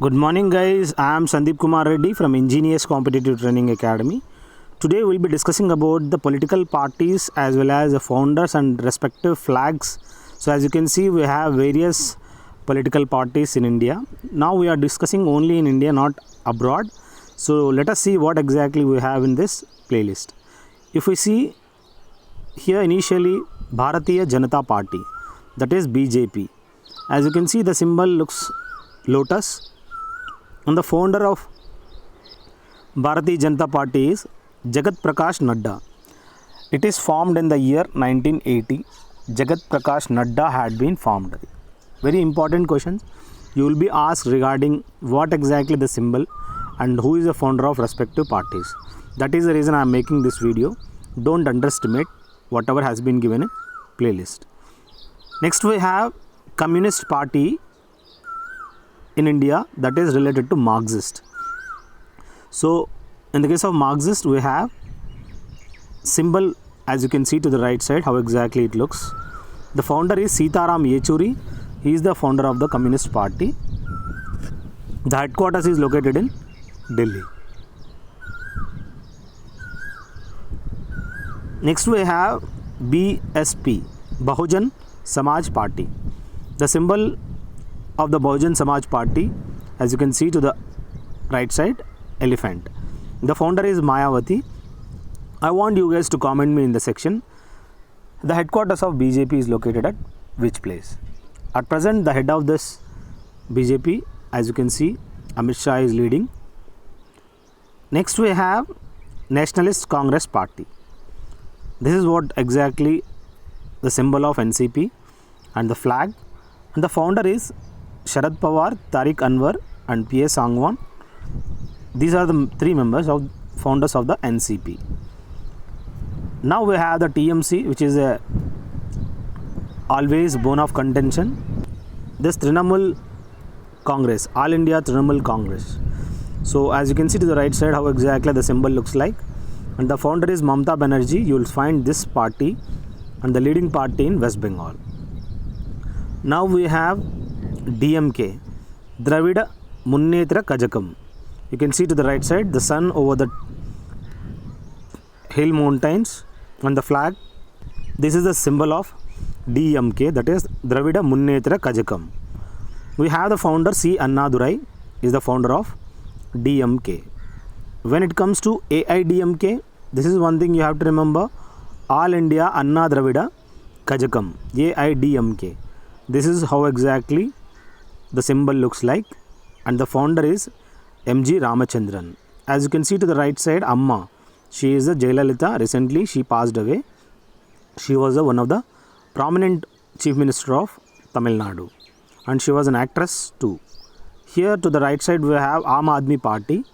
Good morning, guys. I am Sandeep Kumar Reddy from Engineers Competitive Training Academy. Today, we'll be discussing about the political parties as well as the founders and respective flags. So, as you can see, we have various political parties in India. Now, we are discussing only in India, not abroad. So, let us see what exactly we have in this playlist. If we see here initially Bharatiya Janata Party, that is BJP. As you can see, the symbol looks lotus. And the founder of Bharatiya Janata Party is Jagat Prakash Nadda. It is formed in the year 1980. Jagat Prakash Nadda had been formed. Very important questions. You will be asked regarding what exactly the symbol and who is the founder of respective parties. That is the reason I am making this video. Don't underestimate whatever has been given in playlist. Next we have Communist Party in India, that is related to Marxist. So in the case of Marxist, we have symbol, as you can see to the right side how exactly it looks. The founder is Sitaram Yechuri. He is the founder of the Communist Party. The headquarters is located in Delhi. Next we have BSP, Bahujan Samaj Party. The symbol of the Bahujan Samaj Party, as you can see to the right side, elephant. The founder is Mayawati. I want you guys to comment me in the section. The headquarters of BJP is located at which place? At present, the head of this BJP, as you can see, Amit Shah is leading. Next we have Nationalist Congress Party. This is what exactly the symbol of NCP and the flag. And the founder is Sharad Pawar, Tariq Anwar and P.A. Sangwan. These are the three members of founders of the NCP. Now we have the TMC, which is a always bone of contention. This Trinamool Congress, All India Trinamool Congress. So as you can see to the right side how exactly the symbol looks like. And the founder is Mamata Banerjee. You will find this party and the leading party in West Bengal. Now we have DMK, Dravida Munnetra Kajakam. You can see to the right side the sun over the hill mountains and the flag. This is the symbol of DMK, that is Dravida Munnetra Kajakam. We have the founder C. Annadurai is the founder of DMK. When it comes to AIDMK, this is one thing you have to remember. All India Anna Dravida Kajakam, AIDMK. This is how exactly the symbol looks like, and the founder is MG Ramachandran. As you can see to the right side, Amma, she is the Jayalalitha. Recently she passed away. She was one of the prominent chief minister of Tamil Nadu, and she was an actress too. Here to the right side we have Aam Aadmi Party.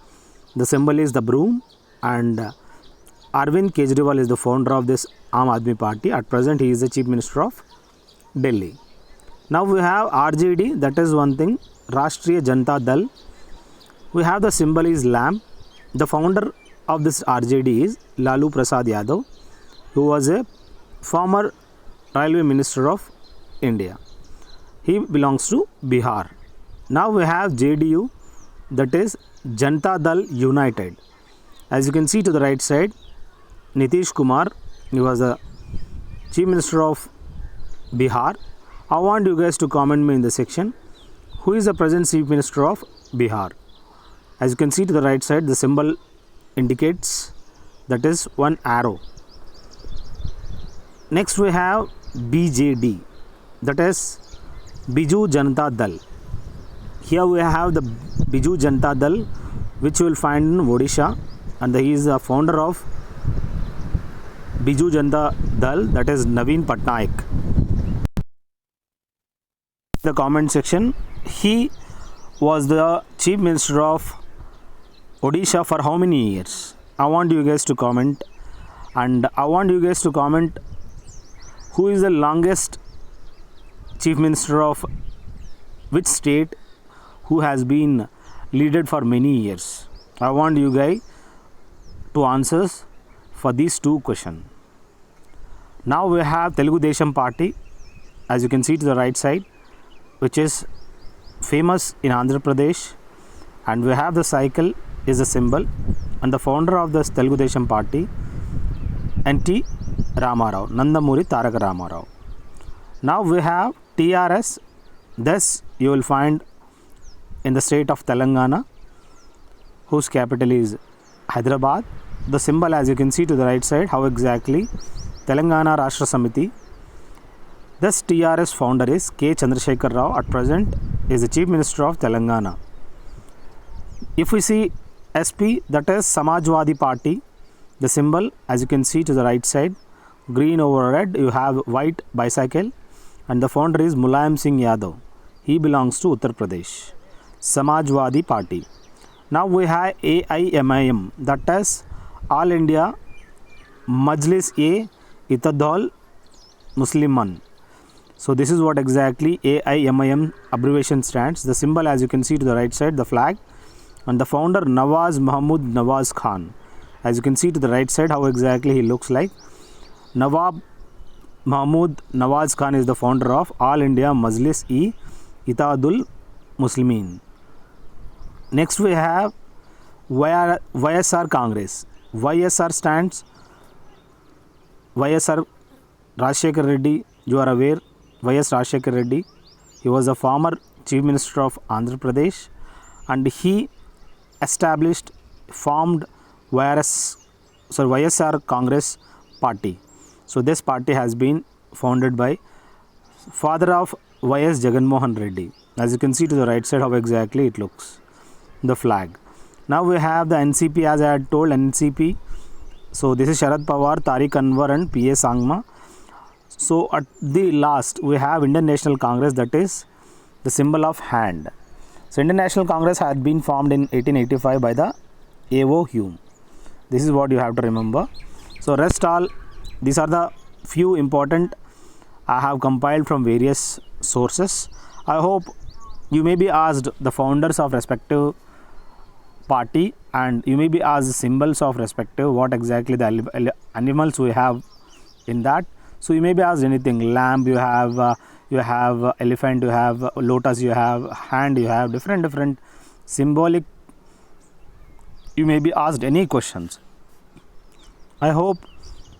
The symbol is the broom, and Arvind Kejriwal is the founder of this Aam Aadmi Party. At present he is the chief minister of Delhi. Now we have RJD, that is one thing, Rashtriya Janata Dal. We have the symbol is lamb. The founder of this RJD is Lalu Prasad Yadav, who was a former railway minister of India. He belongs to Bihar. Now we have JDU, that is Janata Dal United. As you can see to the right side, Nitish Kumar, he was the chief minister of Bihar. I want you guys to comment me in the section, who is the present chief minister of Bihar. As you can see to the right side, the symbol indicates, that is one arrow. Next we have BJD, that is Biju Janata Dal. Here we have the Biju Janata Dal, which you will find in Odisha, and he is the founder of Biju Janata Dal, that is Naveen Patnaik. The comment section, he was the chief minister of Odisha for how many years? I want you guys to comment, and I want you guys to comment who is the longest chief minister of which state who has been leaded for many years. I want you guys to answers for these two questions. Now we have Telugu Desam Party, as you can see to the right side, which is famous in Andhra Pradesh. and we have the cycle is a symbol, and the founder of the Telugu Desam party, N.T. Ramarao, Nandamuri Taraka Ramarao. Now we have TRS. This you will find in the state of Telangana, whose capital is Hyderabad. The symbol, as you can see to the right side, how exactly Telangana Rashtra Samiti. This TRS founder is K. Chandrasekhar Rao. At present is the Chief Minister of Telangana. If we see SP, that is Samajwadi Party. The symbol, as you can see to the right side, green over red, you have white bicycle, and the founder is Mulayam Singh Yadav. He belongs to Uttar Pradesh. Samajwadi Party. Now we have AIMIM, that is All India Majlis e Ittihad Musliman. So this is what exactly AIMIM abbreviation stands. The symbol, as you can see to the right side, the flag, and the founder Nawaz Mahmud Nawaz Khan. As you can see to the right side, how exactly he looks like. Nawab Mahmud Nawaz Khan is the founder of All India Majlis e Ittihadul Muslimin. Next we have YSR Congress. YSR stands YSR Rajshekhar Reddy. You are aware, YS Rajshekhar Reddy. He was the former Chief Minister of Andhra Pradesh, and he formed YSR Congress party. So this party has been founded by father of YS Jaganmohan Reddy. As you can see to the right side, how exactly it looks, the flag. Now we have the NCP, as I had told, NCP. So this is Sharad Pawar, Tariq Anwar and P.A. Sangma. So at the last we have Indian National Congress, that is the symbol of hand. So Indian National Congress had been formed in 1885 by the A.O. Hume. This is what you have to remember. So rest all, these are the few important I have compiled from various sources. I hope you may be asked the founders of respective party, and you may be asked the symbols of respective, what exactly the animals we have in that. So you may be asked anything. Lamb you have elephant, you have lotus, you have hand, you have different symbolic. You may be asked any questions. I hope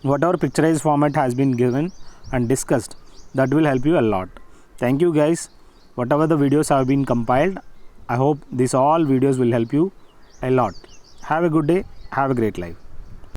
whatever picturized format has been given and discussed, that will help you a lot. Thank you guys. Whatever the videos have been compiled, I hope these all videos will help you a lot. Have a good day. Have a great life.